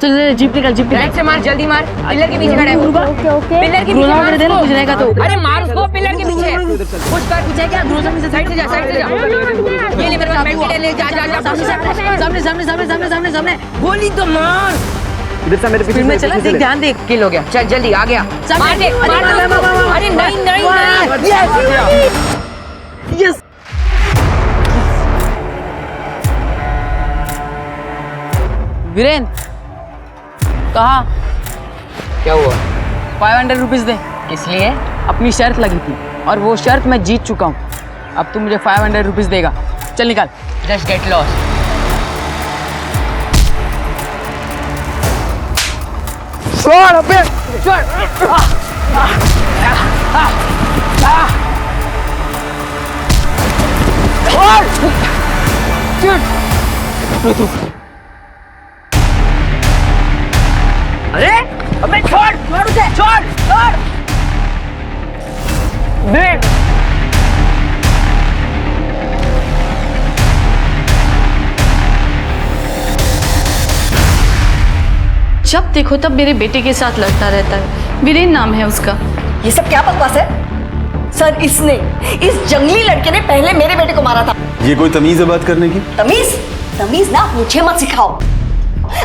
चल जीप निकल राइट से मार, जल्दी मार। पिलर के पीछे खड़ा है। ओके पिलर के पीछे मार दे ना उसको। कुछ रहेगा तो। अरे मार उसको, पिलर के पीछे कुछ कर। कुछ है क्या? साइड से जा, साइड से जा। ये ले मेरे पास मेडिकेट ले, जा जा जा। सामने गोली तो मार। इधर से मेरे पीछे में चला, देख ध्यान देख। किल हो गया, चल जल्दी आ गया। मार दे, मार दे उसको। अरे नहीं नहीं नहीं। यस वीरेंद्र कहा क्या हुआ? 500 रुपीज दे। किस लिए? अपनी शर्त लगी थी और वो शर्त मैं जीत चुका हूँ। अब तू मुझे 500 रुपीज देगा। चल निकाल। Just get lost. छोड़ अबे अरे अबे छोड़ उसे, छोड़। देख जब देखो तब मेरे बेटे के साथ लड़ता रहता है। वीरेन नाम है उसका। ये सब क्या बकवास है? सर इसने, इस जंगली लड़के ने पहले मेरे बेटे को मारा था। ये कोई तमीज है बात करने की? तमीज ना मुझे मत सिखाओ,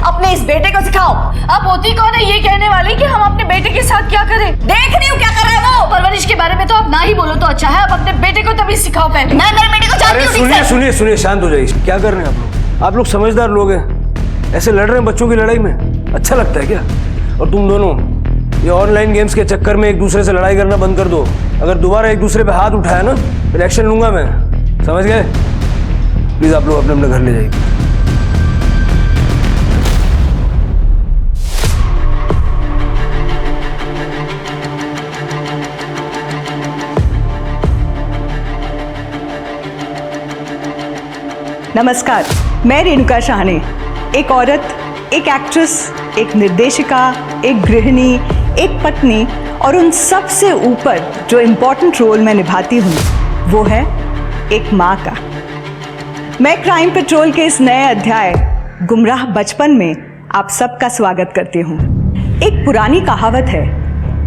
अपने इस बेटे को सिखाओ। अब होती कौन है ये कहने वाली कि हम अपने बेटे के साथ क्या करें? देख रही हूँ क्या कर रहा है वो। परवरिश के बारे में तो आप ना ही बोलो तो अच्छा है। अब अपने बेटे को तभी सिखाओ पहले। मैं मेरे बेटे को जानती हूँ ठीक से। सुनिए शांत हो जाइए। क्या कर रहे हैं आप लोग समझदार लोग हैं, ऐसे लड़ रहे हैं बच्चों की लड़ाई में? अच्छा लगता है क्या? और तुम दोनों ये ऑनलाइन गेम्स के चक्कर में एक दूसरे से लड़ाई करना बंद कर दो। अगर दोबारा एक दूसरे पे हाथ उठाया ना फिर एक्शन लूंगा मैं, समझ गए? प्लीज आप लोग अपने अपने घर ले जाइए। नमस्कार, मैं रेणुका शाहने, एक औरत, एक एक्ट्रेस, एक निर्देशिका, एक गृहिणी, एक पत्नी और उन सब से ऊपर जो इम्पोर्टेंट रोल मैं निभाती हूँ वो है एक माँ का। मैं क्राइम पेट्रोल के इस नए अध्याय गुमराह बचपन में आप सबका स्वागत करती हूँ। एक पुरानी कहावत है,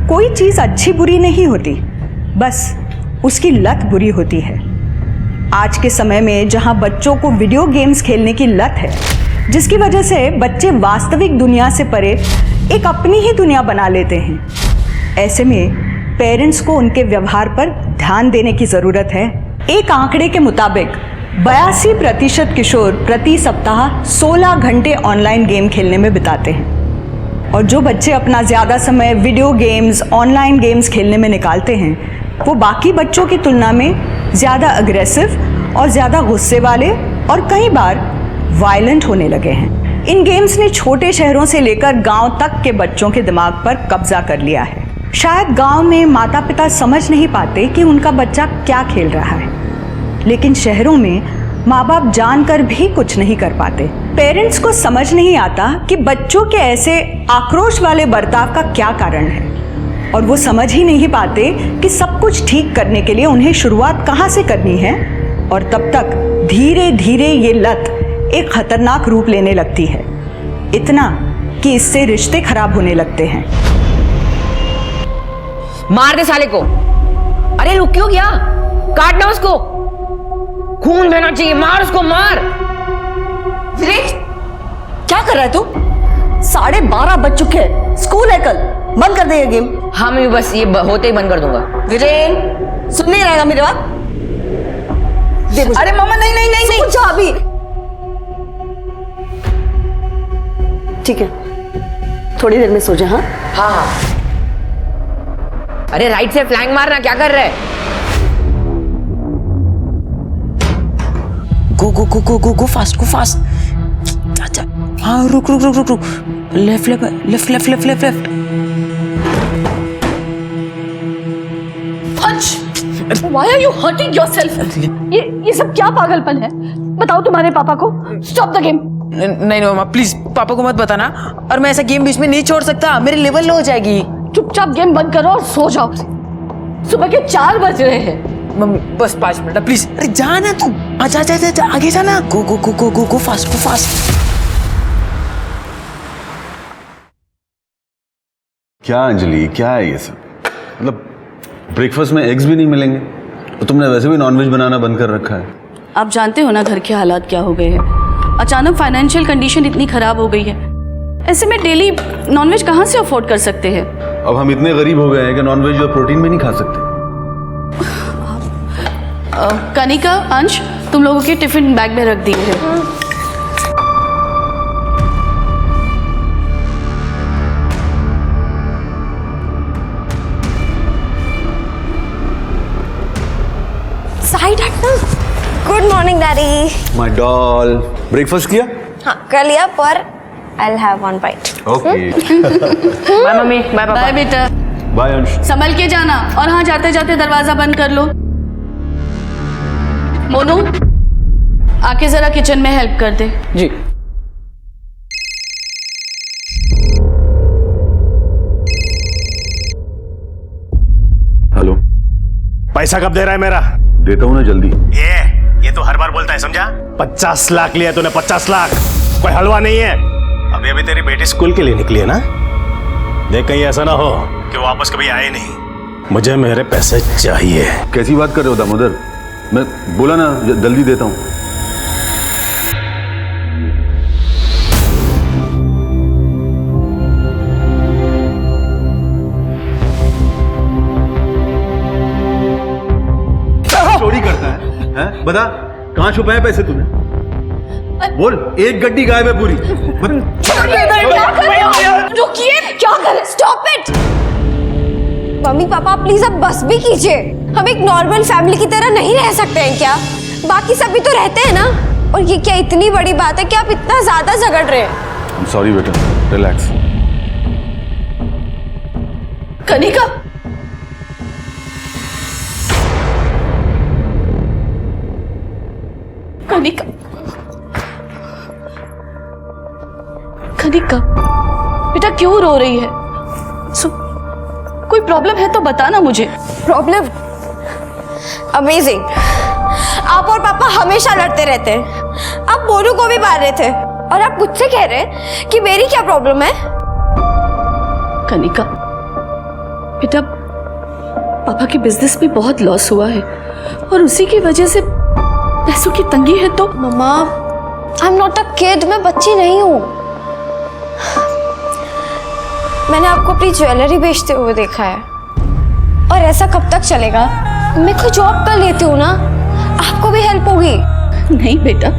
कोई चीज़ अच्छी बुरी नहीं होती, बस उसकी लत बुरी होती है। आज के समय में जहां बच्चों को वीडियो गेम्स खेलने की लत है, जिसकी वजह से बच्चे वास्तविक दुनिया से परे एक अपनी ही दुनिया बना लेते हैं, ऐसे में पेरेंट्स को उनके व्यवहार पर ध्यान देने की ज़रूरत है। एक आंकड़े के मुताबिक 82% किशोर प्रति सप्ताह 16 घंटे ऑनलाइन गेम खेलने में बिताते हैं। और जो बच्चे अपना ज़्यादा समय वीडियो गेम्स, ऑनलाइन गेम्स खेलने में निकालते हैं, वो बाकी बच्चों की तुलना में ज़्यादा अग्रेसिव और ज़्यादा गुस्से वाले और कई बार वायलेंट होने लगे हैं। इन गेम्स ने छोटे शहरों से लेकर गांव तक के बच्चों के दिमाग पर कब्जा कर लिया है। शायद गांव में माता पिता समझ नहीं पाते कि उनका बच्चा क्या खेल रहा है, लेकिन शहरों में माँ बाप जानकर भी कुछ नहीं कर पाते। पेरेंट्स को समझ नहीं आता कि बच्चों के ऐसे आक्रोश वाले बर्ताव का क्या कारण है, और वो समझ ही नहीं पाते कि सब कुछ ठीक करने के लिए उन्हें शुरुआत कहाँ से करनी है। और तब तक धीरे धीरे ये लत एक खतरनाक रूप लेने लगती है, इतना कि इससे रिश्ते खराब होने लगते हैं। मार दे साले को। अरे रुक क्यों गया? काटना उसको, खून बहना चाहिए। मार उसको, मार। वीरेश, क्या कर रहा है तू? 12:30 बज चुके हैं, स्कूल है कल, बंद कर दे ये गेम। हाँ मैं बस ये होते ही बंद कर दूंगा। वीरेन, सुन नहीं रहेगा मेरी बात? अरे मामा नहीं सुन जा अभी। ठीक है, थोड़ी देर में सो जा। हाँ हाँ। अरे राइट से फ्लैंक मारना, क्या कर रहा है? गो फास्ट। अच्छा हाँ, रुक। Left. Why are you hurting yourself? ये सब क्या पागलपन है? बताओ तुम्हारे पापा को। Stop the game. नहीं मामा प्लीज, पापा को मत बताना। और मैं ऐसा गेम बीच में नहीं छोड़ सकता, मेरी लेवल लो हो जाएगी। चुपचाप गेम बंद करो और सो जाओ। सुबह के 4 बज रहे हैं। मम्मी बस 5 मिनट प्लीज। अरे जाना तू, जा आगे जाना। गो फास्ट। क्या अंजलि, क्या है ये सब? मतलब ब्रेकफास्ट में एग्स भी नहीं मिलेंगे? तो तुमने वैसे भी नॉनवेज बनाना बंद कर रखा है। आप जानते हो ना घर के हालात क्या हो गए हैं। अचानक फाइनेंशियल कंडीशन इतनी खराब हो गई है, ऐसे में डेली नॉनवेज कहाँ से अफोर्ड कर सकते हैं। अब हम इतने गरीब हो गए हैं कि नॉनवेज और प्रोटीन भी नहीं खा सकते। कनिका, अंश, तुम लोगों के टिफिन बैग में रख दिए हैं। साइड हटना। Good morning daddy. My doll, breakfast किया? हाँ कर लिया, पर I will have one bite. Okay. Bye mummy, bye papa. Bye बेटा, बाय अंश। संभल के जाना, और हाँ जाते जाते दरवाजा बंद कर लो। मोनू, आके जरा किचन में हेल्प कर दे। जी। हेलो। पैसा कब दे रहा है मेरा? देता हूँ ना जल्दी। ये तो हर बार बोलता है, समझा? 50 लाख लिया तूने, 50 लाख। कोई हलवा नहीं है। अभी तेरी बेटी स्कूल के लिए निकली है ना? देख कहीं ऐसा ना हो कि वापस कभी आए नहीं। मुझे मेरे पैसे चाहिए। कैसी बात कर रहे हो दामोदर? मैं बोला ना जल्दी देता हूँ। चोरी करता है? हैं? बता कहाँ छुपाए पैसे तूने? बोल, एक गड्डी गायब है पूरी। रुकिए, क्या करें? Stop it. Mummy papa please अब बस भी कीजिए। हम एक नॉर्मल फैमिली की तरह नहीं रह सकते हैं क्या? बाकी सभी तो रहते हैं ना। और ये क्या इतनी बड़ी बात है कि आप इतना ज्यादा झगड़ रहे हैं? सॉरी बेटा, रिलैक्स। कनिका, कनिका, कनिका, बेटा क्यों रो रही है? कोई प्रॉब्लम है तो बताना मुझे। प्रॉब्लम? अमेजिंग। आप और पापा हमेशा लड़ते रहते हैं। आप मोनू को भी मार रहे थे और आप मुझसे कह रहे हैं कि मेरी क्या प्रॉब्लम है? कनिका, बेटा पापा के बिजनेस में बहुत लॉस हुआ है और उसी की वजह से पैसों की तंगी है। तो मम्मा, I am not a kid. मैं बच्ची नहीं हूँ। मैंने आपको अपनी ज्वेलरी बेचते हुए देखा है। और ऐसा कब तक चलेगा? मैं कोई जॉब कर लेती हूँ ना, आपको भी हेल्प होगी। नहीं बेटा,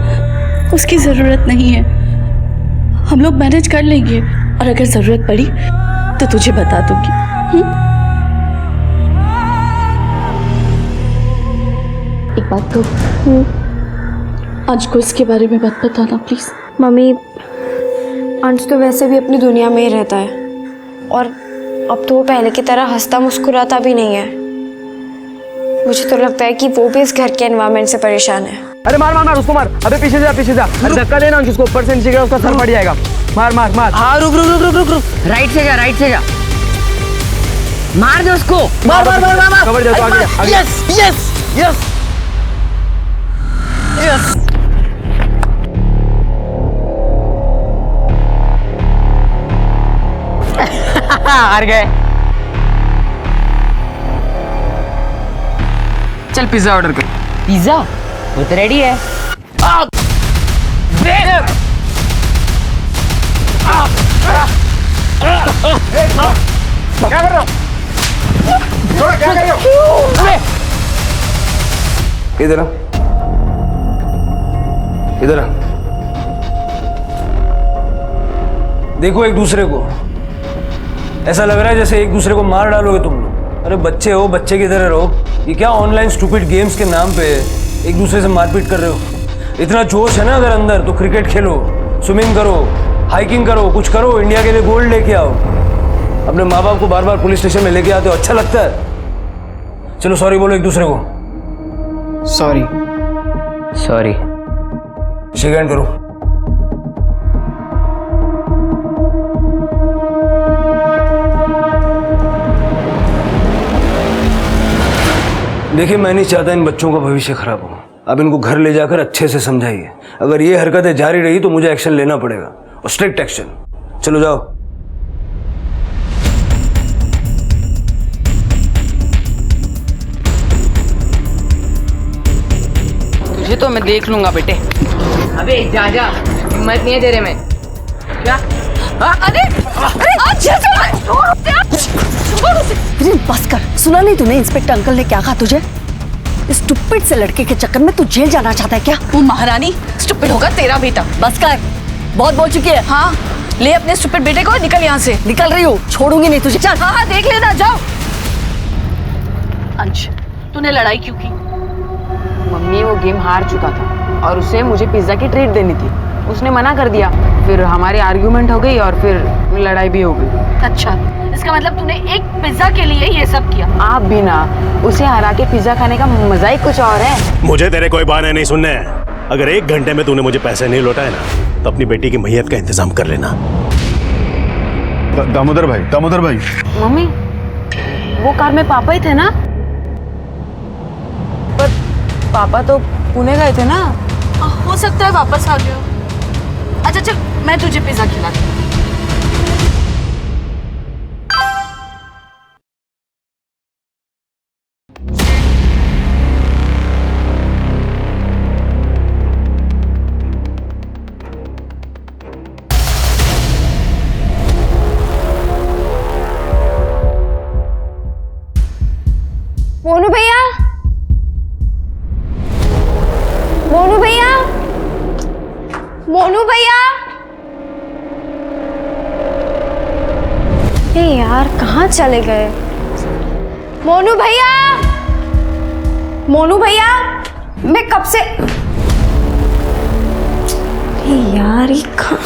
उसकी जरूरत नहीं है। हम लोग मैनेज कर लेंगे और अगर जरूरत पड़ी तो तुझे बता दूंगी। एक बात तो, आज को इसके बारे में मत बताना प्लीज। मम्मी, अंश तो वैसे भी अपनी दुनिया में ही रहता है और अब तो वो पहले की तरह हंसता मुस्कुराता भी नहीं है। मुझे तो लगता है कि वो भी इस घर के एनवायरनमेंट से परेशान है। अरे मार मार मार उसको मार। अबे पीछे जा पीछे जा। अरे धक्का देना उसको, ऊपर से नीचे गिरा उसका सर फट जाएगा। मार मार मार। हाँ रुक रुक रुक रुक रुक रुक। राइट से जा, राइट से जा। मार दे उसको। मार मार मार मार। कवर जा, आगे आगे। Yes yes yes yes. हार गए। चल पिज्जा ऑर्डर कर। पिज्जा वो तो रेडी है। क्या कर रहा? क्या कर रहे हो? इधर आ, इधर आ। देखो एक दूसरे को। ऐसा लग रहा है जैसे एक दूसरे को मार डालोगे तुम लोग। अरे बच्चे हो, बच्चे की तरह रहो। ये क्या ऑनलाइन स्टूपिड गेम्स के नाम पे एक दूसरे से मारपीट कर रहे हो? इतना जोश है ना अगर अंदर तो क्रिकेट खेलो, स्विमिंग करो, हाइकिंग करो, कुछ करो, इंडिया के लिए गोल्ड लेके आओ। अपने माँ बाप को बार बार पुलिस स्टेशन में लेके आते हो, अच्छा लगता है? चलो सॉरी बोलो एक दूसरे को। सॉरी। सॉरी। शेक हैंड करो। देखिए मैं नहीं चाहता इन बच्चों का भविष्य खराब हो। अब इनको घर ले जाकर अच्छे से समझाइए। अगर ये हरकतें जारी रही तो मुझे एक्शन लेना पड़ेगा, और स्ट्रिक्ट एक्शन। चलो जाओ। तो मैं देख लूंगा बेटे। अबे जा जा, हिम्मत नहीं है तेरे में क्या? अरे अरे बस कर, सुना नहीं तूने इंस्पेक्टर अंकल ने क्या कहा तुझे? इस स्टूपिड से लड़के के चक्कर में तू जेल जाना चाहता है क्या? वो महारानी स्टूपिड होगा तेरा बेटा। बस कर, बहुत बोल चुकी है। हाँ, ले अपने स्टूपिड बेटे को, निकल यहाँ से। निकल रही हूँ, छोड़ूंगी नहीं तुझे। चल। हाँ देख लेना, जाओ। अंश, तूने लड़ाई क्यों की? मम्मी वो गेम हार चुका था और उसे मुझे पिज्जा की ट्रीट देनी थी। उसने मना कर दिया, फिर हमारी आर्ग्यूमेंट हो गई और फिर लड़ाई भी हो गई। अच्छा, इसका मतलब तूने एक पिज्जा के लिए ये सब किया? आप भी ना, उसे हरा के पिज्जा खाने का मजा ही कुछ और है। मुझे तेरे कोई बहाने नहीं सुनने हैं। अगर 1 घंटे में तूने मुझे पैसे नहीं लौटाए ना, तो अपनी बेटी की मैयत का इंतजाम कर लेना। दामोदर भाई मम्मी वो कार में पापा ही थे ना? पर पापा तो पुणे गए थे ना? हो सकता है वापस आ गए हो। अच्छा चल, मैं तुझे पिज्जा खिलाती हूँ। मोनू भैया, मोनू भैया, मोनू भैया। ए यार, कहाँ चले गए? मोनू भैया, मोनू भैया, मैं कब से। ए यार, ये कहाँ?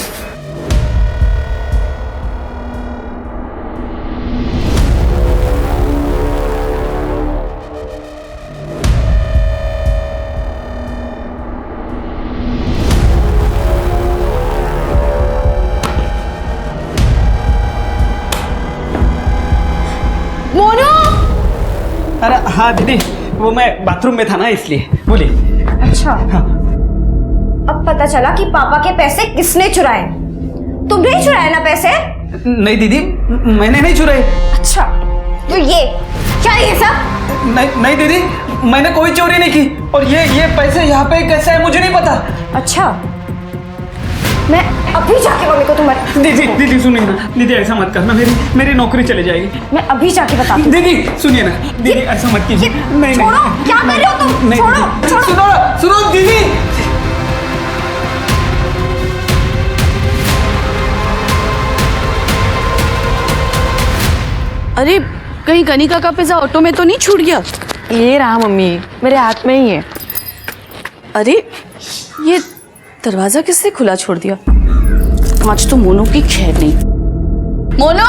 अरे हाँ दीदी, वो मैं बाथरूम में था ना, इसलिए। बोलिए। अच्छा, अब पता चला कि पापा के पैसे किसने चुराए। तुमने ही चुराए ना पैसे? नहीं दीदी, मैंने नहीं चुराए। अच्छा, तो ये क्या ये सब? नहीं दीदी, मैंने कोई चोरी नहीं की। और ये पैसे यहाँ पे कैसे है मुझे नहीं पता। अच्छा, मैं अभी जाके मम्मी को तुम्हारी। दीदी सुनिए ना, दीदी ऐसा मत करना, मेरी नौकरी चली जाएगी। मैं अभी जाके बताती हूँ। दीदी सुनिए ना, दीदी ऐसा मत कीजिए। नहीं छोड़ो, क्या कर रहे हो तुम? नहीं, छोड़ो। सुनो दीदी। अरे कहीं कनिका का पिज्जा ऑटो में तो नहीं छूट गया? ये रहा मम्मी, मेरे हाथ में ही है। अरे ये दरवाजा किसने खुला छोड़ दिया? आज तो मोनू की खैर नहीं। मोनू!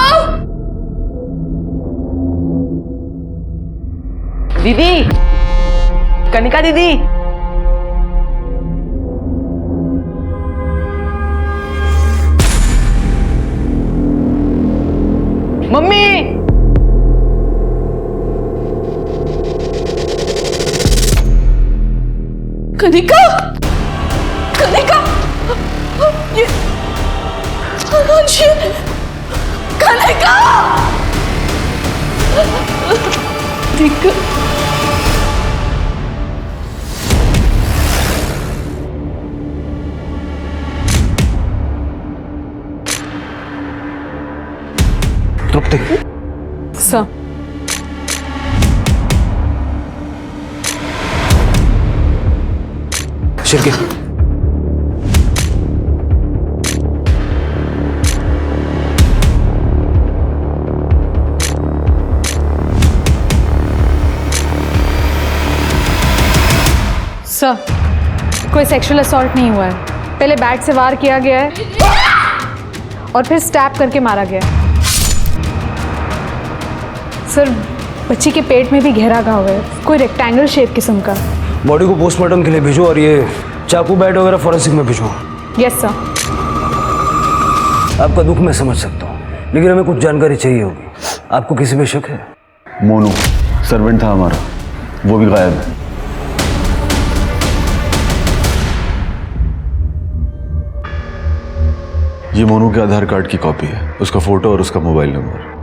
दीदी, कनिका दीदी। मम्मी, कनिका, कनिका, ये कनिका, कनिका। तृप्ति, सर, शिरके, सर, कोई सेक्सुअल असॉल्ट नहीं हुआ है। पहले बैट से वार किया गया है और फिर स्टैब करके मारा गया है। सर, बच्ची के पेट में भी गहरा घाव है, कोई रेक्टेंगल शेप किस्म का। बॉडी को पोस्टमार्टम के लिए भेजो और ये चाकू बैट वगैरह फॉरेंसिक में भेजो। Yes sir. आपका दुख मैं समझ सकता हूँ, लेकिन हमें कुछ जानकारी चाहिए होगी। आपको किसी पे शक है? मोनू सर्वेंट था हमारा, वो भी गायब है। ये मोनू के आधार कार्ड की कॉपी है, उसका फोटो और उसका मोबाइल नंबर।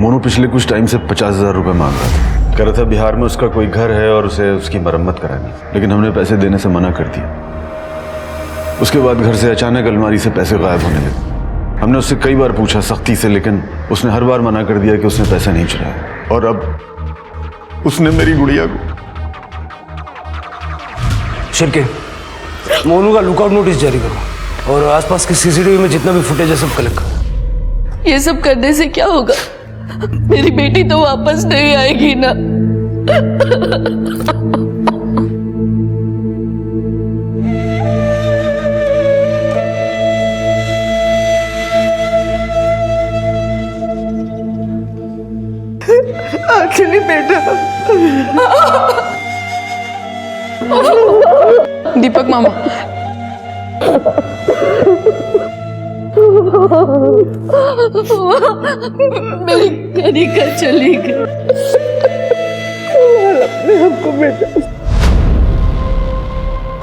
मोनू पिछले कुछ टाइम से 50,000 रुपये मांग रहा था। कह रहा था बिहार में उसका कोई घर है और उसे उसकी मरम्मत करानी, लेकिन हमने पैसे देने से मना कर दिया। उसके बाद घर से अचानक अलमारी से पैसे गायब होने लगे। हमने उससे कई बार पूछा सख्ती से, लेकिन उसने हर बार मना कर दिया कि उसने पैसे नहीं चुराया। और अब उसने मेरी गुड़िया को। शिरके, मोनू का लुकआउट नोटिस जारी करो और आसपास के सीसीटीवी में जितना भी फुटेज है सब कलेक्ट करो। ये सब करने से क्या होगा? मेरी बेटी तो वापस नहीं आएगी ना। आखिरी बेटा। दीपक मामा, मेरी कनिका चली गई।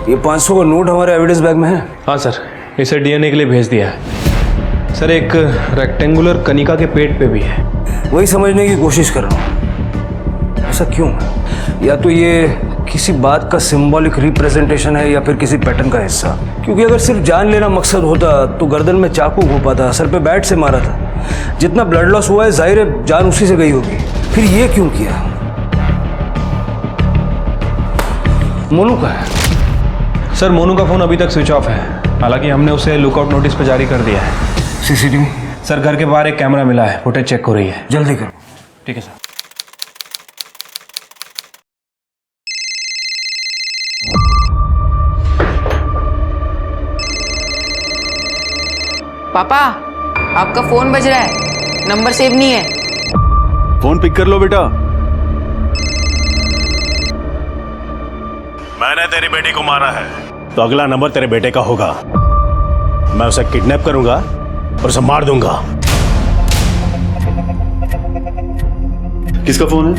ये 500 का नोट हमारे एविडेंस बैग में है। हाँ सर, इसे डीएनए के लिए भेज दिया है। सर एक रेक्टेंगुलर कनिका के पेट पे भी है। वही समझने की कोशिश कर रहा हूँ, ऐसा क्यों है? या तो ये किसी बात का सिंबॉलिक रिप्रेजेंटेशन है या फिर किसी पैटर्न का हिस्सा। क्योंकि अगर सिर्फ जान लेना मकसद होता तो गर्दन में चाकू घोंपा था, सर पे बैट से मारा था। जितना ब्लड लॉस हुआ है जाहिर है जान उसी से गई होगी। फिर ये क्यों किया? मोनू का है? सर मोनू का फोन अभी तक स्विच ऑफ है, हालांकि हमने उसे लुकआउट नोटिस पे जारी कर दिया है। सीसीटीवी? सर घर के बाहर एक कैमरा मिला है, फुटेज चेक हो रही है। जल्दी करो। ठीक है सर। पापा, आपका फोन बज रहा है, नंबर सेव नहीं है। फोन पिक कर लो बेटा। मैंने तेरी बेटी को मारा है तो अगला नंबर तेरे बेटे का होगा। मैं उसे किडनैप करूंगा और उसे मार दूंगा। किसका फोन है?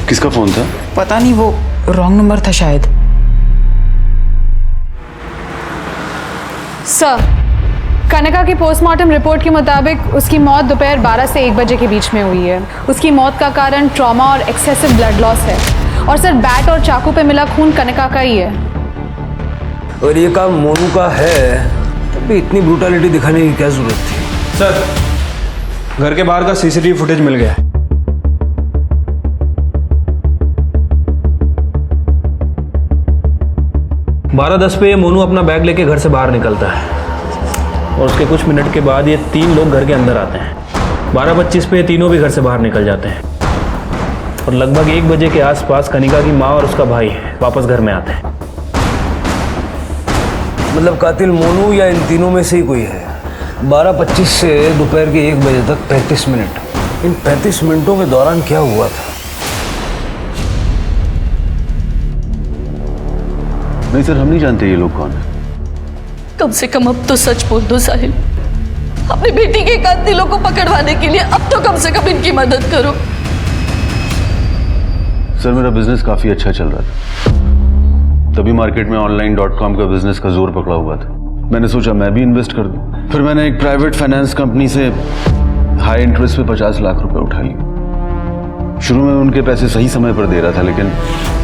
किसका फोन था? पता नहीं, वो रॉन्ग नंबर था शायद। सर, कनिका की पोस्टमार्टम रिपोर्ट के मुताबिक उसकी मौत दोपहर 12 से 1 बजे के बीच में हुई है। उसकी मौत का कारण ट्रॉमा और एक्सेसिव ब्लड लॉस है। और सर बैट और चाकू पे मिला खून कनिका का ही है। और ये काम मोनू का है तब भी इतनी ब्रूटलिटी दिखाने की क्या जरूरत थी? सर घर के बाहर का सीसीटीवी फुटेज मिल गया है। बारह 10 पे ये मोनू अपना बैग लेके घर से बाहर निकलता है और उसके कुछ मिनट के बाद ये 3 लोग घर के अंदर आते हैं। 12:25 पे ये तीनों भी घर से बाहर निकल जाते हैं और लगभग 1 बजे के आसपास कनिका की माँ और उसका भाई वापस घर में आते हैं। मतलब कातिल मोनू या इन तीनों में से ही कोई है। 12:25 से दोपहर के 1 बजे तक 35 मिनट। इन 35 मिनटों के दौरान क्या हुआ था? नहीं सर, हम नहीं जानते ये लोग कौन है। कम से कम अब तो सच बोल दो साहिल। अपनी बेटी के कातिलों को पकड़वाने के लिए अब तो कम से कम इनकी मदद करो। सर मेरा बिजनेस काफी अच्छा चल रहा था, तभी मार्केट में online.com का बिजनेस का जोर पकड़ा हुआ था। मैंने सोचा मैं भी इन्वेस्ट कर दूं। फिर मैंने एक प्राइवेट फाइनेंस कंपनी से हाई इंटरेस्ट पे 50 लाख रुपए उठा लिए। शुरू में उनके पैसे सही समय पर दे रहा था, लेकिन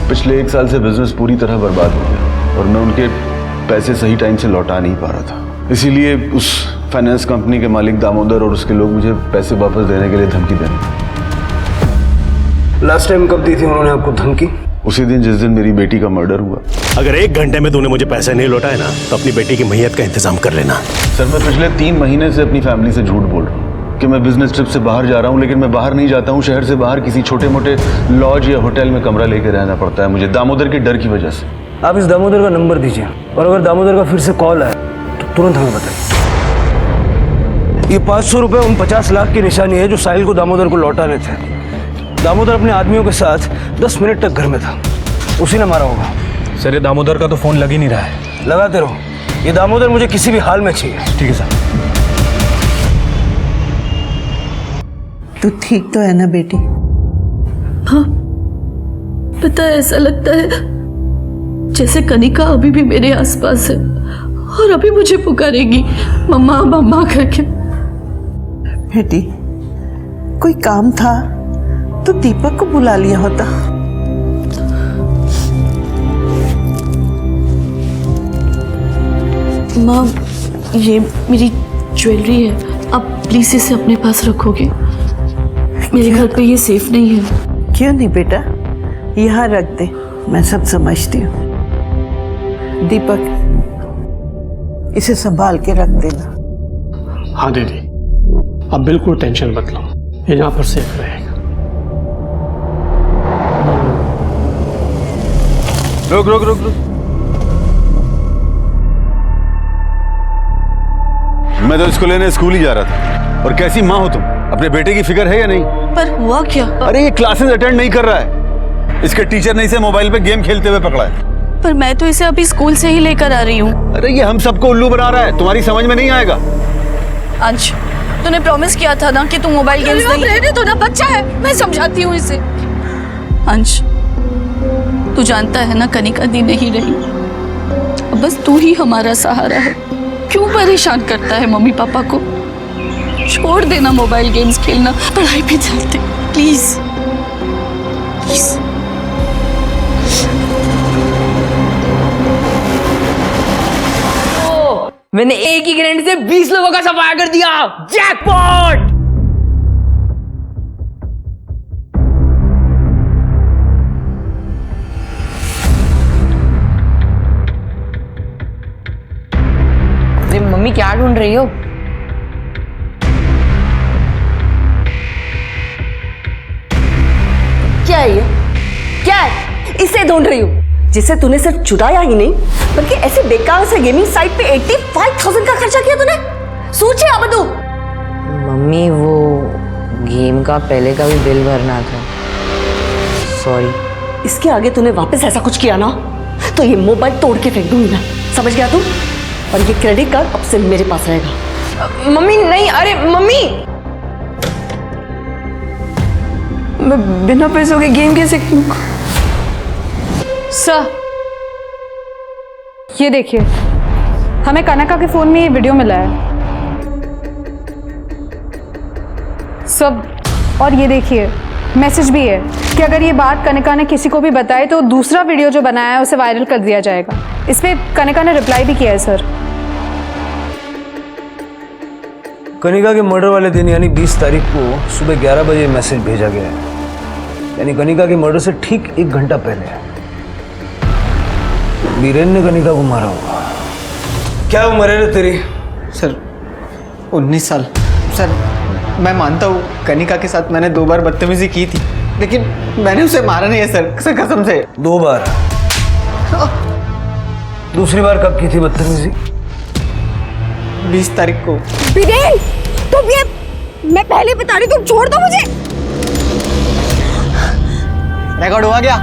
पिछले 1 साल से बिजनेस पूरी तरह बर्बाद हो गया और मैं उनके पैसे सही टाइम से लौटा नहीं पा रहा था। इसीलिए उस फाइनेंस कंपनी के मालिक दामोदर और उसके लोग मुझे पैसे वापस देने के लिए धमकी दे रहे। लास्ट टाइम कब दी थी उन्होंने आपको धमकी? उसी दिन जिस दिन मेरी बेटी का मर्डर हुआ। अगर 1 घंटे में तूने मुझे पैसे नहीं लौटाए ना तो अपनी बेटी की मैयत का इंतजाम कर लेना। सर मैं पिछले 3 महीने से अपनी फैमिली से झूठ बोल रहा हूँ कि मैं बिजनेस ट्रिप से बाहर जा रहा हूँ, लेकिन मैं बाहर नहीं जाता हूँ। शहर से बाहर किसी छोटे मोटे लॉज या होटल में कमरा लेके रहना पड़ता है मुझे, दामोदर के डर की वजह से। आप इस दामोदर का नंबर दीजिए और अगर दामोदर का फिर से कॉल आए तो तुरंत हमें बताइए। ये 500 रुपए उन 50 लाख की निशानी है जो साहिल को दामोदर को लौटाने थे। दामोदर अपने आदमियों के साथ 10 मिनट तक घर में था, उसी ने मारा होगा। सर ये दामोदर का तो फोन लग ही नहीं रहा है। लगाते रहो, ये दामोदर मुझे किसी भी हाल में चाहिए। ठीक है सर। तू ठीक तो है ना बेटी? हाँ, पता है ऐसा लगता है जैसे कनिका अभी भी मेरे आसपास है और अभी मुझे पुकारेगी मम्मा मम्मा करके। बेटी, कोई काम था तो दीपक को बुला लिया होता। माँ, ये मेरी ज्वेलरी है, आप प्लीज इसे अपने पास रखोगे? मेरे घर पे ये सेफ नहीं है। क्यों नहीं बेटा, यहाँ रख दे, मैं सब समझती हूँ। दीपक, इसे संभाल के रख देना। हाँ दीदी, आप बिल्कुल टेंशन मत लो, ये यहाँ पर सेफ रहेगा। रुक रुक रुक रुक, मैं तो इसको लेने स्कूल ही जा रहा था। और कैसी माँ हो तुम, अपने बेटे की फिक्र है या नहीं? पर हुआ क्या? अरे ये क्लासेस अटेंड नहीं कर रहा है, इसके टीचर ने इसे मोबाइल पे गेम खेलते हुए पकड़ा है। पर मैं तो इसे अभी स्कूल से ही लेकर आ रही हूँ। अरे ये हम सबको उल्लू बना रहा है, तुम्हारी समझ में नहीं आएगा। अंश, तूने प्रॉमिस किया था ना कि तू मोबाइल गेम्स नहीं। रहने दो ना, बच्चा है, मैं समझाती हूँ इसे। अंश, तू जानता है ना कनिका दी नहीं रही, अब बस तू ही हमारा सहारा है। क्यों परेशान करता है मम्मी पापा को? छोड़ देना मोबाइल गेम्स खेलना, पढ़ाई पे चलते प्लीज प्लीज। मैंने एक ही ग्रेनेड से 20 लोगों का सफाया कर दिया। जैकपॉट! अरे मम्मी, क्या ढूंढ रही हो? क्या है ये? क्या है? इसे ढूंढ रही हूँ जिसे तूने सिर्फ चुराया ही नहीं बल्कि ऐसे बेकार से गेमिंग साइट पे 85,000 का खर्चा किया तूने। सोचे अब तू। मम्मी, वो गेम का पहले का भी बिल भरना था, सॉरी। इसके आगे तूने वापस ऐसा कुछ किया ना तो ये मोबाइल तोड़ के फेंक दूंगी मैं, समझ गया तू? और ये क्रेडिट कार्ड अब से मेरे पास रहेगा। मम्मी नहीं, अरे मम्मी, मैं बिना पैसों के गेम कैसे खेलूं? सर, ये देखिए, हमें कनका के फोन में ये वीडियो मिला है सब। और ये देखिए, मैसेज भी है कि अगर ये बात कनिका ने किसी को भी बताई तो दूसरा वीडियो जो बनाया है उसे वायरल कर दिया जाएगा। इस पे कनिका ने रिप्लाई भी किया है सर। कनिका के मर्डर वाले दिन यानी 20 तारीख को सुबह 11 बजे मैसेज भेजा गया है, यानी कनिका के मर्डर से ठीक 1 घंटा पहले बीरेन ने कनिका को मारा होगा। क्या उम्र है तेरी? सर 19 साल। सर मैं मानता हूँ कनिका के साथ मैंने 2 बार बदतमीजी की थी, लेकिन मैंने उसे मारा नहीं है सर, कसम से। 2 बार? दूसरी बार कब की थी बदतमीजी? 20 तारीख को। बीरेन, तुम ये, मैं पहले बता रही, तुम छोड़ दो मुझे। रिकॉर्ड हुआ क्या?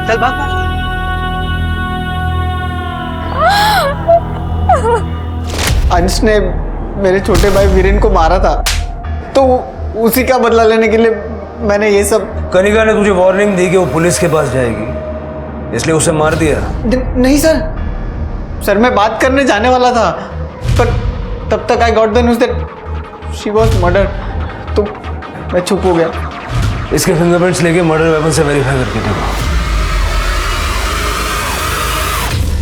चल भाग। अंश ने मेरे छोटे भाई वीरेन को मारा था, तो उसी का बदला लेने के लिए मैंने ये सब। कनिका ने तुझे वार्निंग दी कि वो पुलिस के पास जाएगी, इसलिए उसे मार दिया? नहीं सर, मैं बात करने जाने वाला था, पर तब तक I got the news that she was murder, तो मैं चुप हो गया। इसके फिंगरप्रिंट्स लेके मर्डर वेपन से वेरीफाई करके देखो।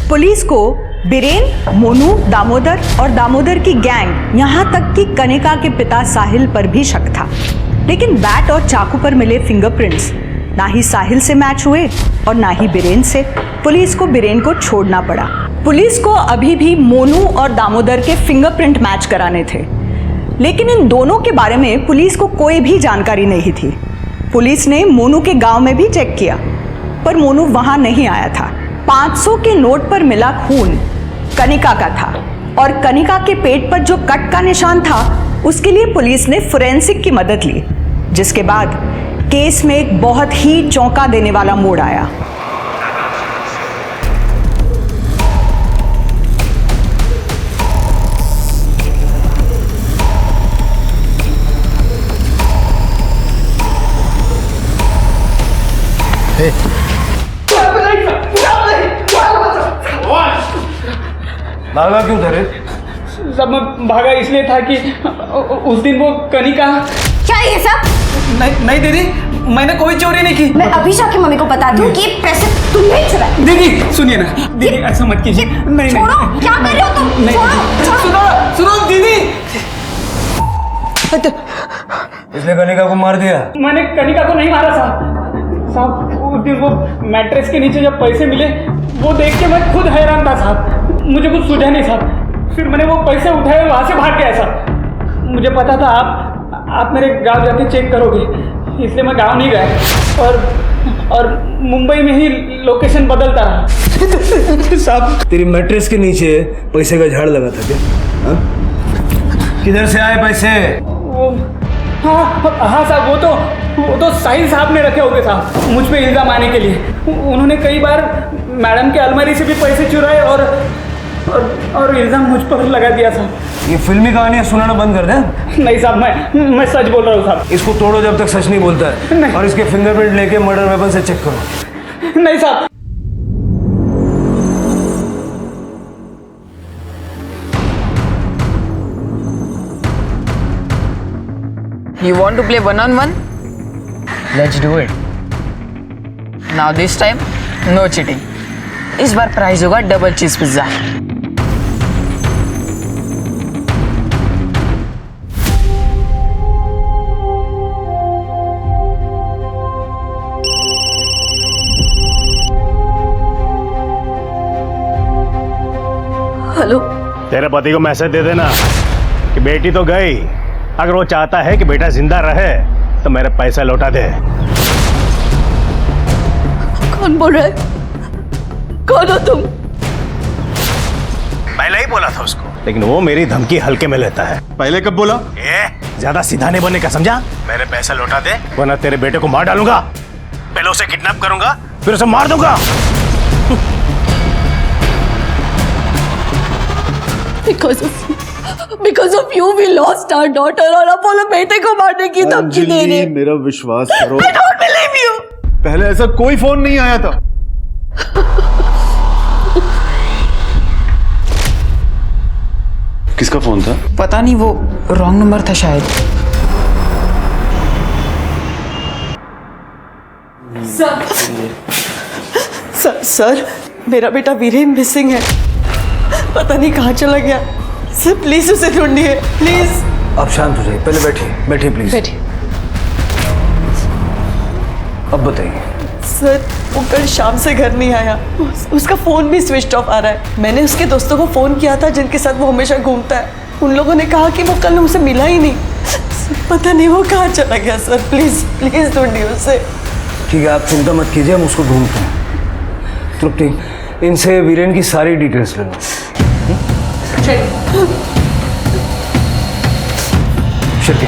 पुलिस को बीरेन, मोनू, दामोदर और दामोदर की गैंग, यहाँ तक कि कनिका के पिता साहिल पर भी शक था, लेकिन बैट और चाकू पर मिले फिंगरप्रिंट्स ना ही साहिल से मैच हुए और ना ही बीरेन से। पुलिस को बीरेन को छोड़ना पड़ा। पुलिस को अभी भी मोनू और दामोदर के फिंगरप्रिंट मैच कराने थे, लेकिन इन दोनों के बारे में पुलिस को कोई भी जानकारी नहीं थी। पुलिस ने मोनू के गांव में भी चेक किया, पर मोनू वहां नहीं आया था। 500 के नोट पर मिला खून कनिका का था, और कनिका के पेट पर जो कट का निशान था उसके लिए पुलिस ने फोरेंसिक की मदद ली, जिसके बाद केस में एक बहुत ही चौंका देने वाला मोड़ आया। भागा क्यों था रे? सब मैं भागा इसलिए था कि उस दिन वो कनिका। क्या ये सब? नहीं दीदी, मैंने कोई चोरी नहीं की। मैं अभी जाके मम्मी को बताती हूँ कि ये पैसे तुमने चुराए। दीदी सुनिए ना, दीदी ऐसा मत कीजिए। नहीं छोड़ो, क्या कर रहे हो तुम? नहीं, छोड़ो। सुनो दीदी। इसने कनिका को मार दिया? मैंने कनिका को नहीं मारा साहब। उस दिन वो मैट्रेस के नीचे जब पैसे मिले वो देख के मैं खुद हैरान था साहब। मुझे कुछ सूझा नहीं साहब। फिर मैंने वो पैसे उठाए, वहाँ से भाग गया साहब। मुझे पता था आप मेरे गांव जाके चेक करोगे, इसलिए मैं गांव नहीं गया और मुंबई में ही लोकेशन बदलता रहा साहब। तेरी मैट्रेस के नीचे पैसे का झाड़ लगा था क्या? हाँ? किधर से आए पैसे? वो हाँ साहब, वो तो साहिल साहब ने रखे होंगे साहब, मुझ पे इल्ज़ाम आने के लिए। उन्होंने कई बार मैडम के अलमारी से भी पैसे चुराए और इल्ज़ाम मुझ पर लगा दिया साहब। ये फिल्मी कहानियां सुनाना बंद कर दे। नहीं साहब, मैं सच बोल रहा हूँ साहब। इसको तोड़ो जब तक सच नहीं बोलता है। नहीं। और इसके फिंगरप्रिंट लेके मर्डर वेपन से चेक करो। नहीं साहब। You want to play 1-on-1? Let's do it. Now this time, no cheating. इस बार प्राइस होगा डबल चीज पिज्जा। हेलो, तेरे पति को मैसेज दे देना कि बेटी तो गई, अगर वो चाहता है कि बेटा जिंदा रहे तो मेरे पैसा लौटा दे। कौन बोल रहा है? कौन हो तुम? पहले ही बोला था उसको, लेकिन वो मेरी धमकी हल्के में लेता है। पहले कब बोला? ज्यादा सीधा नहीं बनने का, समझा? मेरे पैसा लौटा दे वरना तेरे बेटे को मार डालूंगा। पहले उसे किडनैप करूंगा, फिर उसे मार दूंगा। Because of you we lost our daughter और अपोलो बेटे को मारने की धमकी दे रहे। मेरा विश्वास करो। I don't believe you। पहले ऐसा कोई फोन नहीं आया था। किसका फोन था? पता नहीं, वो रॉन्ग नंबर था शायद। सर, मेरा बेटा वीरेन मिसिंग है, पता नहीं कहाँ चला गया। सर प्लीज उसे ढूंढिए, प्लीज। आप शांत हो जाइए, पहले बैठिए प्लीज। बैठिए। अब बताइए। सर वो कल शाम से घर नहीं आया, उसका फोन भी स्विच ऑफ आ रहा है। मैंने उसके दोस्तों को फोन किया था जिनके साथ वो हमेशा घूमता है, उन लोगों ने कहा कि वो कल हमसे मिला ही नहीं। पता नहीं वो कहाँ चला गया। सर प्लीज ढूंढिए उसे। ठीक है, आप चिंता मत कीजिए, हम उसको ढूंढते हैं। तृप्ति, इनसे वीरेन की सारी डिटेल्स ले लो। शिरके।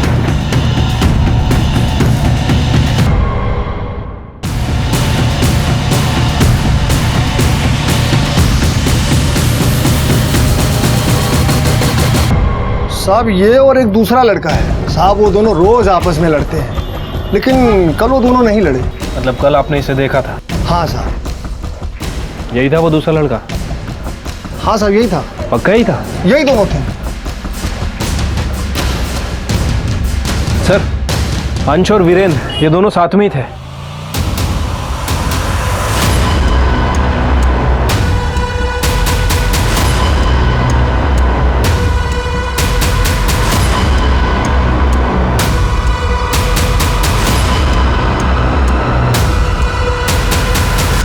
साहब ये और एक दूसरा लड़का है साहब, वो दोनों रोज आपस में लड़ते हैं, लेकिन कल वो दोनों नहीं लड़े। मतलब कल आपने इसे देखा था? हाँ साहब। यही था वो दूसरा लड़का? हाँ साहब यही था। पक्का ही था? यही दोनों थे सर। अंश और वीरेन ये दोनों साथ में ही थे।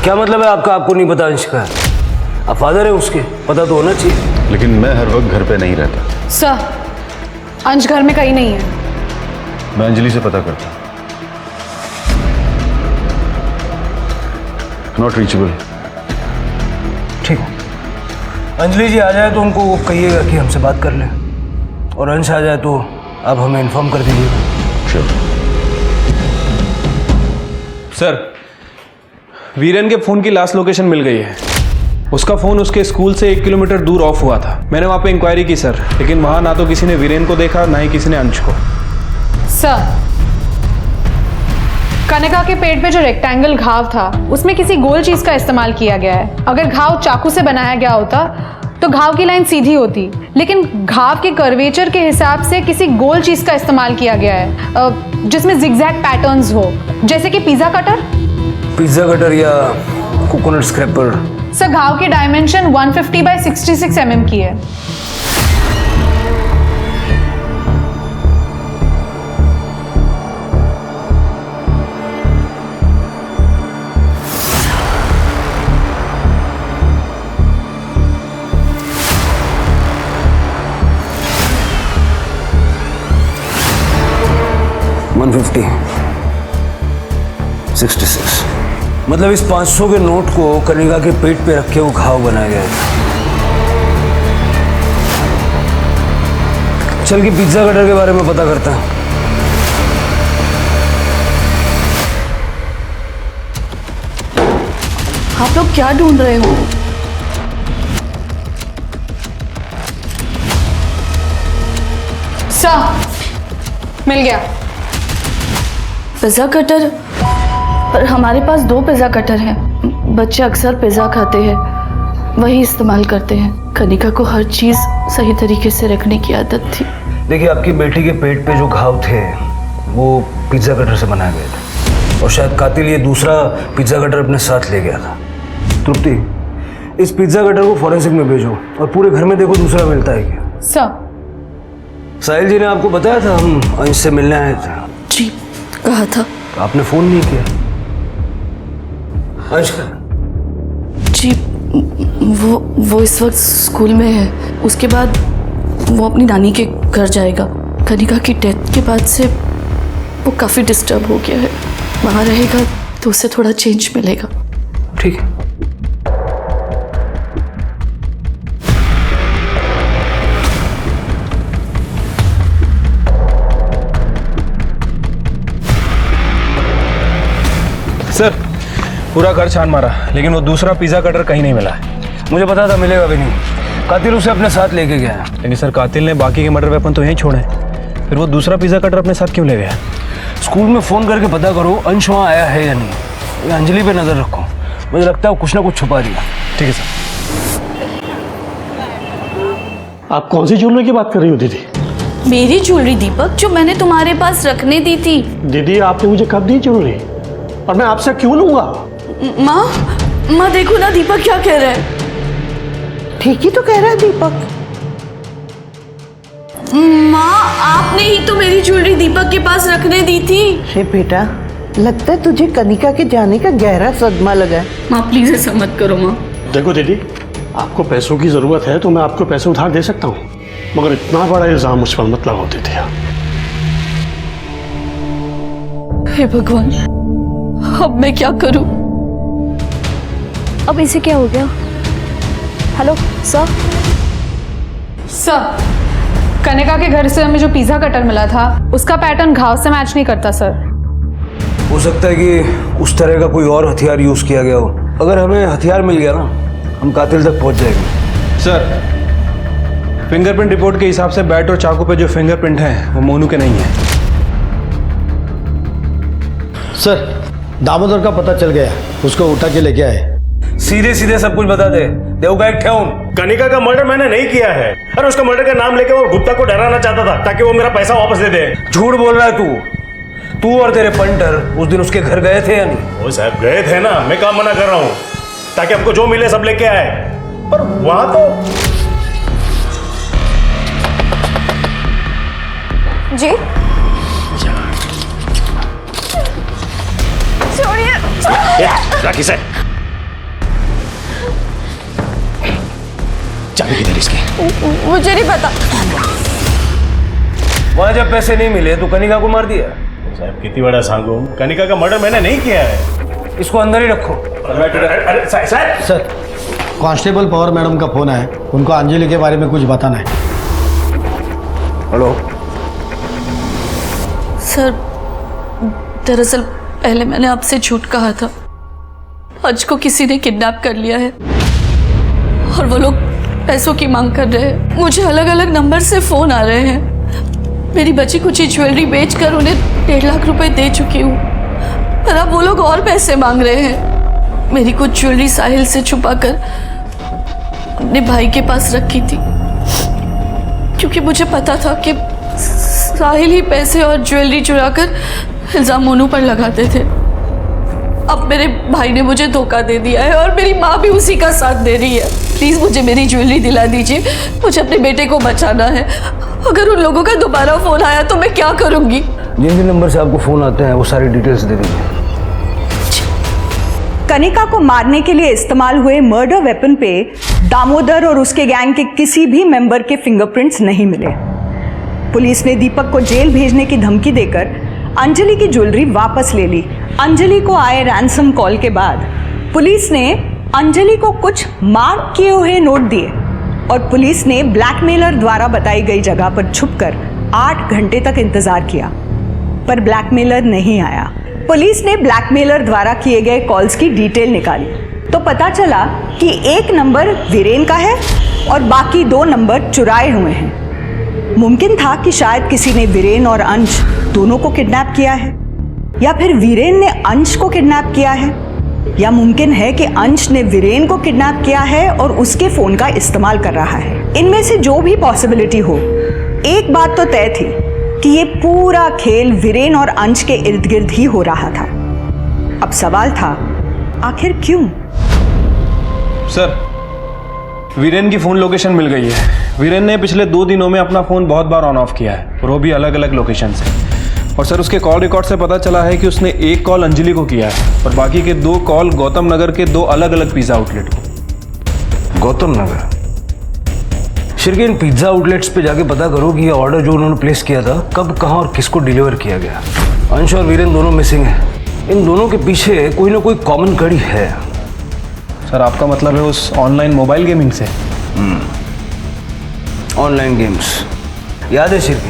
क्या मतलब है आपका? आपको नहीं पता अंश का? आप फादर है उसके, पता तो होना चाहिए। लेकिन मैं हर वक्त घर पे नहीं रहता। सर, अंश घर में कहीं नहीं है। मैं अंजलि से पता करता। Not reachable. ठीक है, अंजलि जी आ जाए तो उनको कहिएगा कि हमसे बात कर लें, और अंश आ जाए तो आप हमें इन्फॉर्म कर दीजिएगा। श्योर। सर, वीरेन के फोन की लास्ट लोकेशन मिल गई है। उसका फोन उसके स्कूल से 1 किलोमीटर दूर ऑफ हुआ था। मैंने वहाँ पे इंक्वायरी की सर, लेकिन वहाँ ना तो किसी ने वीरेन को देखा, ना ही किसी ने अंश को। सर, कनिका के पेट पे जो रेक्टेंगल घाव था उसमें किसी गोल चीज का इस्तेमाल किया गया है। अगर घाव चाकू से बनाया गया होता तो घाव की लाइन सीधी होती, लेकिन घाव के कर्वेचर के हिसाब से किसी गोल चीज का इस्तेमाल किया गया है जिसमें जिगजैग पैटर्न्स हो, जैसे कि पिज्जा कटर या कोकोनट स्क्रैपर। सर घाव की डायमेंशन 150 बाय 66 mm की है। मतलब इस 500 के नोट को कनिका के पेट पे रख के वो घाव बनाया गया है। चल के पिज्जा कटर के बारे में पता करता है। आप लोग क्या ढूंढ रहे हो? सर मिल गया। Pizza cutter? पर हमारे पास 2 पिज्जा कटर हैं। बच्चे अक्सर पिज्जा खाते हैं, वही इस्तेमाल करते हैं। कनिका को हर चीज सही तरीके से रखने की आदत थी। देखिए, आपकी बेटी के पेट पे जो घाव थे वो पिज्जा कटर से बनाए गए थे, और शायद कातिल ये दूसरा पिज्जा कटर अपने साथ ले गया था। तृप्ति, इस पिज्जा कटर को फॉरेंसिक में भेजो और पूरे घर में देखो दूसरा मिलता है क्या। सर साहिल जी ने आपको बताया था हम अंश से मिलने आए थे। जी कहा था। तो आपने फोन नहीं किया। अंश का? जी वो इस वक्त स्कूल में है। उसके बाद वो अपनी नानी के घर जाएगा। कनिका की डेथ के बाद से वो काफ़ी डिस्टर्ब हो गया है। वहाँ रहेगा तो उसे थोड़ा चेंज मिलेगा। ठीक है। सर पूरा घर छान मारा, लेकिन वो दूसरा पिज्जा कटर कहीं नहीं मिला है। मुझे पता था मिलेगा भी नहीं। कातिल उसे अपने साथ लेके गया है। लेकिन सर कातिल ने बाकी के मर्डर वेपन तो यहीं छोड़े, फिर वो दूसरा पिज्जा कटर अपने साथ क्यों ले गया? स्कूल में फोन करके पता करो अंश वहाँ आया है या नहीं। ये अंजलि पे नजर रखो, मुझे लगता है वो कुछ ना कुछ छुपा दिया। ठीक है सर। आप कौन सी ज्वेलरी की बात कर रही हो दीदी? मेरी ज्वेलरी दीपक, जो मैंने तुम्हारे पास रखने दी थी। दीदी आपने मुझे कब दी ज्वेलरी, और मैं आपसे क्यों लूंगा? माँ देखो ना दीपक क्या कह रहा है। ठीक ही तो कह रहा है दीपक। माँ आपने ही तो मेरी ज्वेलरी दीपक के पास रखने दी थी। हे बेटा, लगता है तुझे कनिका के जाने का गहरा सदमा लगा है। माँ प्लीज ऐसा मत करो माँ। देखो दीदी, आपको पैसों की जरूरत है तो मैं आपको पैसे उधार दे सकता हूँ, मगर इतना बड़ा इल्जाम मुझ पर मत लगाओ दीदी। हे भगवान, अब मैं क्या करूं? अब इसे क्या हो गया? Hello sir. सर कनिका के घर से हमें जो पिज्जा कटर मिला था उसका पैटर्न घाव से मैच नहीं करता सर। हो सकता है कि उस तरह का कोई और हथियार यूज किया गया हो। अगर हमें हथियार मिल गया ना, हम कातिल तक पहुंच जाएंगे। सर फिंगरप्रिंट रिपोर्ट के हिसाब से बैट और चाकू पे जो फिंगरप्रिंट हैं वो मोनू के नहीं है। सर दामोदर का पता चल गया, उसको उठा के लेके आए। सीधे सीधे सब कुछ बता दे। देवगा एक ठेऊन। कनिका का मर्डर मैंने नहीं किया है। अरे उसका मर्डर का नाम लेके वो गुप्ता को डराना चाहता था ताकि वो मेरा पैसा वापस दे दे। झूठ बोल रहा है तू और तेरे पंटर उस दिन उसके घर गए थे या नहीं? वो साहब गए थे ना, मैं काम मना कर रहा हूँ ताकि आपको जो मिले सब लेके आए, पर वहां तो जी राखी से चाबी किधर इसकी? मुझे नहीं पता। वहां जब पैसे नहीं मिले तो कनिका को मार दिया। साहब कितनी बड़ा सांगू, कनिका का मर्डर मैंने नहीं किया है। इसको अंदर ही रखो। अरे सर कांस्टेबल पवार मैडम का फोन है, उनको अंजलि के बारे में कुछ बताना है। हेलो सर, दरअसल पहले मैंने आपसे झूठ कहा था। अंश को किसी ने किडनैप कर लिया है और वो लोग पैसों की मांग कर रहे हैं। मुझे अलग अलग नंबर से फोन आ रहे हैं। मेरी बची कुछ ज्वेलरी बेचकर उन्हें 1.5 लाख रुपए दे चुकी हूँ, पर अब वो लोग और पैसे मांग रहे हैं। मेरी कुछ ज्वेलरी साहिल से छुपाकर अपने भाई के पास रखी थी, क्योंकि मुझे पता था कि साहिल ही पैसे और ज्वेलरी चुराकर इल्जाम मोनू पर लगाते थे। अब मेरे भाई ने मुझे धोखा दे दिया है और मेरी माँ भी उसी का साथ दे रही है। प्लीज मुझे मेरी ज्वेलरी दिला दीजिए, मुझे अपने बेटे को बचाना है। अगर उन लोगों का दोबारा फोन आया तो मैं क्या करूंगी? जिन जिन नंबर से आपको फोन आते हैं वो सारी डिटेल्स दे दीजिए। कनिका को मारने के लिए इस्तेमाल हुए मर्डर वेपन पे दामोदर और उसके गैंग के किसी भी मेंबर के फिंगरप्रिंट्स नहीं मिले। पुलिस ने दीपक को जेल भेजने की धमकी देकर अंजलि की ज्वेलरी वापस ले ली। अंजलि को आए रैंसम कॉल के बाद पुलिस ने अंजलि को कुछ मार्क किए हुए नोट दिए और पुलिस ने ब्लैकमेलर द्वारा बताई गई जगह पर छुपकर 8 घंटे तक इंतजार किया, पर ब्लैकमेलर नहीं आया। पुलिस ने ब्लैकमेलर द्वारा किए गए कॉल्स की डिटेल निकाली तो पता चला कि एक नंबर वीरेन का है और बाकी 2 नंबर चुराए हुए हैं। मुमकिन था कि शायद किसी ने वीरेन और अंश दोनों को किडनैप किया है, या फिर वीरेन ने अंश को किडनैप किया है, या मुमकिन है कि अंश ने वीरेन को किडनैप किया है और उसके फोन का इस्तेमाल कर रहा है। इनमें से जो भी पॉसिबिलिटी हो, एक बात तो तय थी कि ये पूरा खेल वीरेन और अंश के इर्द गिर्द ही हो रहा था। अब सवाल था, आखिर क्यों? सर, वीरेन की फ़ोन लोकेशन मिल गई है। वीरेन ने पिछले 2 दिनों में अपना फ़ोन बहुत बार ऑन ऑफ किया है, और वो भी अलग अलग लोकेशन से। और सर, उसके कॉल रिकॉर्ड से पता चला है कि उसने 1 कॉल अंजलि को किया है और बाकी के 2 कॉल गौतम नगर के 2 अलग अलग पिज़्ज़ा आउटलेट को। गौतम नगर? शिरके, इन पिज्ज़ा आउटलेट्स पे जाके पता करो कि ये ऑर्डर जो उन्होंने प्लेस किया था कब, कहाँ और किसको डिलीवर किया गया। अंश और वीरेन दोनों मिसिंग हैं। इन दोनों के पीछे कोई ना कोई कॉमन कड़ी है। सर, आपका मतलब है उस ऑनलाइन मोबाइल गेमिंग से? Online games. याद है शिरके,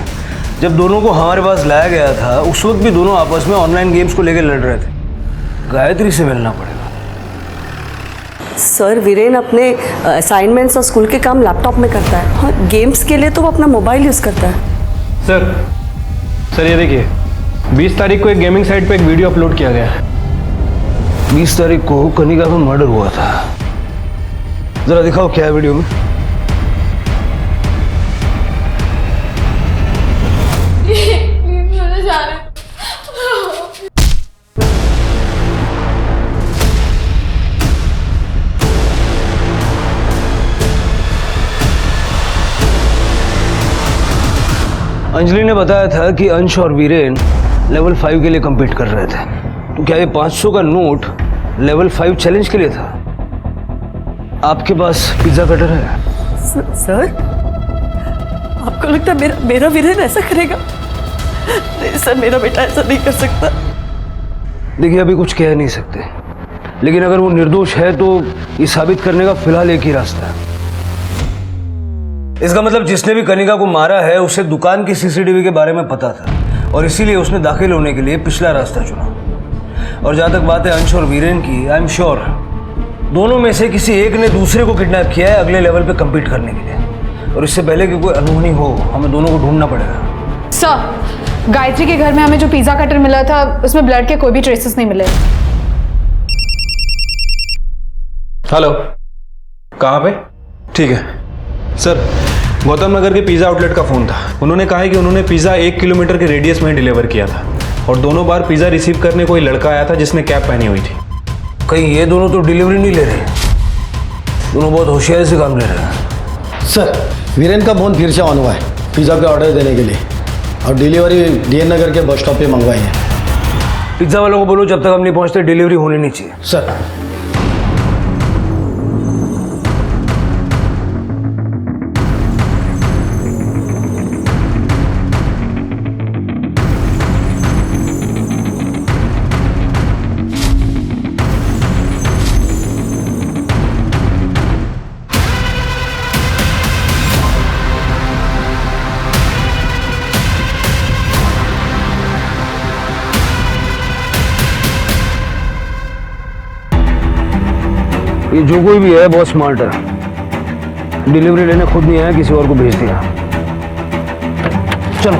जब दोनों को हमारे पास लाया गया था उस वक्त भी दोनों आपस में ऑनलाइन गेम्स को लेकर लड़ रहे थे। गायत्री से मिलना पड़ेगा। सर, वीरेन अपने असाइनमेंट्स और स्कूल के काम लैपटॉप में करता है और गेम्स के लिए तो वो अपना मोबाइल यूज़ करता है। सर ये देखिए, 20 तारीख को एक गेमिंग साइट पे एक वीडियो अपलोड किया गया है। 20 तारीख को कनिका का मर्डर हुआ था। जरा दिखाओ क्या है वीडियो में। अंजलि ने बताया था कि अंश और वीरेन लेवल 5 के लिए compete कर रहे थे। तो क्या ये 500 का नोट लेवल 5 चैलेंज के लिए था? आपके पास पिज्जा कटर है? सर, आपको लगता है मेरा वीरेन ऐसा करेगा? नहीं सर, मेरा बेटा ऐसा नहीं कर सकता। देखिए, अभी कुछ कह नहीं सकते, लेकिन अगर वो निर्दोष है तो ये साबित करने का फिलहाल एक ही रास्ता है। इसका मतलब जिसने भी कनिका को मारा है उसे दुकान की सीसीटीवी के बारे में पता था और इसीलिए उसने दाखिल होने के लिए पिछला रास्ता चुना। और जहाँ तक बात है अंश और वीरेन की, आई एम श्योर दोनों में से किसी एक ने दूसरे को किडनैप किया है अगले लेवल पे compete करने के लिए। और इससे पहले कि कोई अनहोनी हो, हमें दोनों को ढूंढना पड़ेगा। सर, गायत्री के घर में हमें जो पिज्जा कटर मिला था उसमें ब्लड के कोई भी ट्रेसेस नहीं मिले। हेलो, कहाँ पे? ठीक है सर, गौतम नगर के पिज़्ज़ा आउटलेट का फ़ोन था। उन्होंने कहा है कि उन्होंने पिज़्ज़ा 1 किलोमीटर के रेडियस में डिलीवर किया था और दोनों बार पिज़्ज़ा रिसीव करने कोई लड़का आया था जिसने कैप पहनी हुई थी। कहीं ये दोनों तो डिलीवरी नहीं ले रहे? दोनों बहुत होशियारी से काम ले रहे हैं। सर, वीरेन का फोन फिर से ऑन हुआ है पिज़्ज़ा के ऑर्डर देने के लिए और डिलीवरी डीएन नगर के बस स्टॉप पे मंगवाई है। पिज्ज़ा वालों को बोलो जब तक हम नहीं पहुंचते डिलीवरी होनी नहीं चाहिए। सर। ये जो कोई भी है बहुत स्मार्ट है। डिलीवरी लेने खुद नहीं आया, किसी और को भेज दिया। चलो।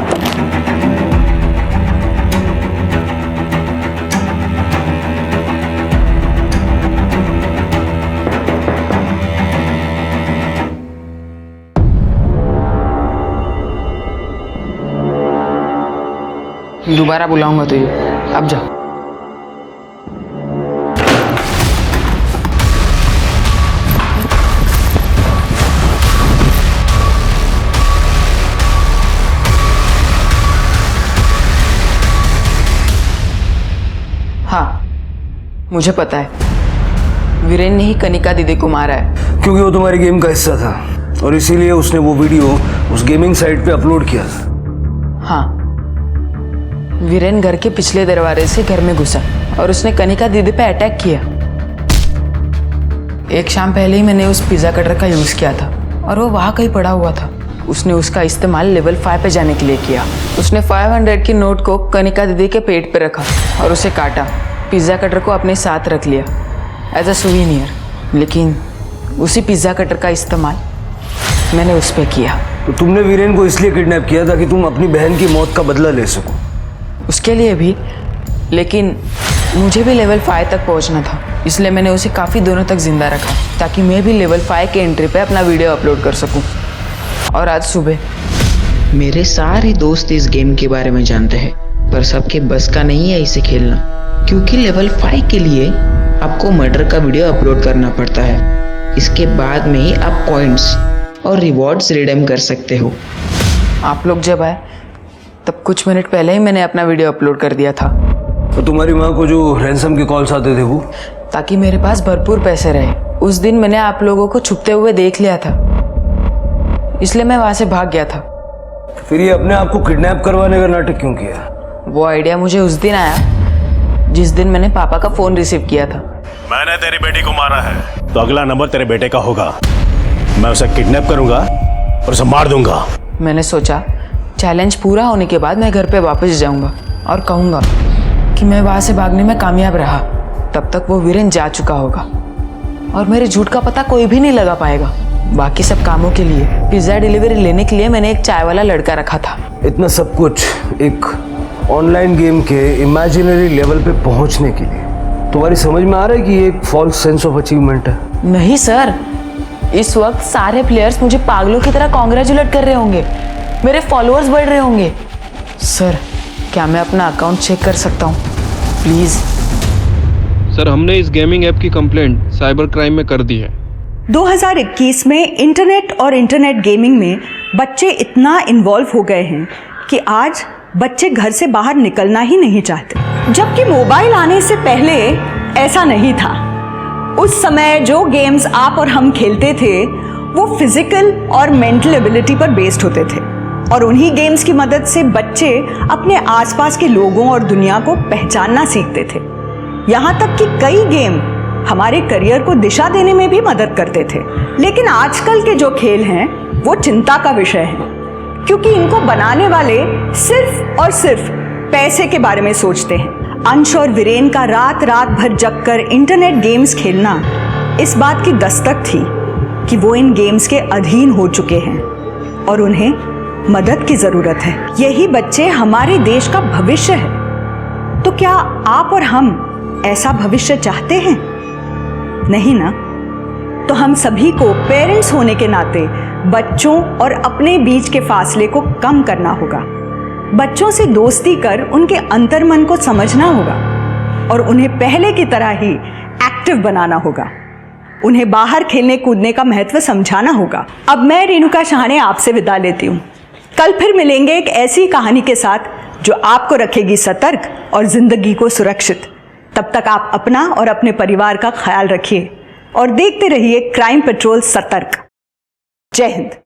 दोबारा बुलाऊंगा तुझे, अब जा। हाँ, मुझे पता है वीरेन ने ही कनिका दीदी को मारा है। क्योंकि वो तुम्हारी गेम का हिस्सा था और इसीलिए उसने वो वीडियो उस गेमिंग साइट पे अपलोड किया था। हाँ, वीरेन घर के पिछले दरवाजे से घर में घुसा और उसने कनिका दीदी पे अटैक किया। एक शाम पहले ही मैंने उस पिज़्ज़ा कटर का यूज़ किया था और वो वहाँ कहीं पड़ा हुआ था। उसने उसका इस्तेमाल लेवल 5 पे जाने के लिए किया। उसने 500 की नोट को कनिका दीदी के पेट पे रखा और उसे काटा। पिज़्ज़ा कटर को अपने साथ रख लिया एज अ सुवीनियर, लेकिन उसी पिज़्ज़ा कटर का इस्तेमाल मैंने उस पर किया। तो तुमने वीरेन को इसलिए किडनैप किया ताकि तुम अपनी बहन की मौत का बदला ले सको? उसके लिए भी, लेकिन मुझे भी लेवल 5 तक पहुंचना था, इसलिए मैंने उसे काफ़ी दिनों तक जिंदा रखा ताकि मैं भी लेवल 5 के एंट्री पे अपना वीडियो अपलोड कर सकूं। और आज सुबह मेरे सारे दोस्त इस गेम के बारे में जानते हैं, पर सबके बस का नहीं है इसे खेलना, क्योंकि लेवल 5 के लिए आपको मर्डर का वीडियो अपलोड करना पड़ता है। इसके बाद में ही आप पॉइंट्स और रिवॉर्ड्स रिडीम कर सकते हो। आप लोग जब आए तब कुछ मिनट पहले ही मैंने अपना वीडियो अपलोड कर दिया था। तो तुम्हारी माँ को जो रैंसम के कॉल्स आते थे वो? ताकि मेरे पास भरपूर पैसे रहे। उस दिन मैंने आप लोगों को छुपते हुए देख लिया था, इसलिए मैं वहां से भाग गया था। फिर ये अपने आप को किडनैप करवाने का नाटक क्यों किया? वो आइडिया मुझे उस दिन आया जिस दिन मैंने पापा का फोन रिसीव किया था। मैंने तेरी बेटी को मारा है तो अगला नंबर तेरे बेटे का होगा। मैं उसे किडनैप करूंगा और उसे मार दूंगा। मैंने सोचा चैलेंज पूरा होने के बाद मैं घर पे वापस जाऊंगा और कहूंगा कि मैं वहां से भागने में कामयाब रहा। तब तक वो वीरेन जा चुका होगा और मेरे झूठ का पता कोई भी नहीं लगा पाएगा। बाकी सब कामों के लिए पिज्जा डिलीवरी लेने के लिए मैंने एक चाय वाला लड़का रखा था। इतना सब कुछ एक ऑनलाइन गेम के इमेजिनरी लेवल पे पहुंचने के लिए तुम्हारी समझ में आ रहा है कि ये एक फॉल्स सेंस ऑफ अचीवमेंट है? नहीं सर, इस वक्त सारे प्लेयर्स मुझे पागलों की तरह कॉन्ग्रेचुलेट कर रहे होंगे, मेरे फॉलोअर्स बढ़ रहे होंगे। सर, क्या मैं अपना अकाउंट चेक कर सकता हूँ प्लीज? सर, हमने इस गेमिंग ऐप की कंप्लेंट साइबर क्राइम में कर दी है। 2021 में इंटरनेट और इंटरनेट गेमिंग में बच्चे इतना इन्वॉल्व हो गए हैं कि आज बच्चे घर से बाहर निकलना ही नहीं चाहते। जबकि मोबाइल आने से पहले ऐसा नहीं था। उस समय जो गेम्स आप और हम खेलते थे वो फिजिकल और मेंटल एबिलिटी पर बेस्ड होते थे और उन्हीं गेम्स की मदद से बच्चे अपने आसपास के लोगों और दुनिया को पहचानना सीखते थे। यहाँ तक कि कई गेम हमारे करियर को दिशा देने में भी मदद करते थे। लेकिन आजकल के जो खेल हैं वो चिंता का विषय है, क्योंकि इनको बनाने वाले सिर्फ और सिर्फ पैसे के बारे में सोचते हैं। अंश और वीरेन का रात रात भर जगकर इंटरनेट गेम्स खेलना इस बात की दस्तक थी कि वो इन गेम्स के अधीन हो चुके हैं और उन्हें मदद की जरूरत है। यही बच्चे हमारे देश का भविष्य है। तो क्या आप और हम ऐसा भविष्य चाहते हैं? नहीं ना? तो हम सभी को पेरेंट्स होने के नाते बच्चों और अपने बीच के फासले को कम करना होगा। बच्चों से दोस्ती कर उनके अंतर्मन को समझना होगा और उन्हें पहले की तरह ही एक्टिव बनाना होगा। उन्हें बाहर खेलने कूदने का महत्व समझाना होगा। अब मैं रेणुका शाहने आपसे विदा लेती हूँ। कल फिर मिलेंगे एक ऐसी कहानी के साथ जो आपको रखेगी सतर्क और जिंदगी को सुरक्षित। तब तक आप अपना और अपने परिवार का ख्याल रखिए और देखते रहिए क्राइम पेट्रोल सतर्क। जय हिंद।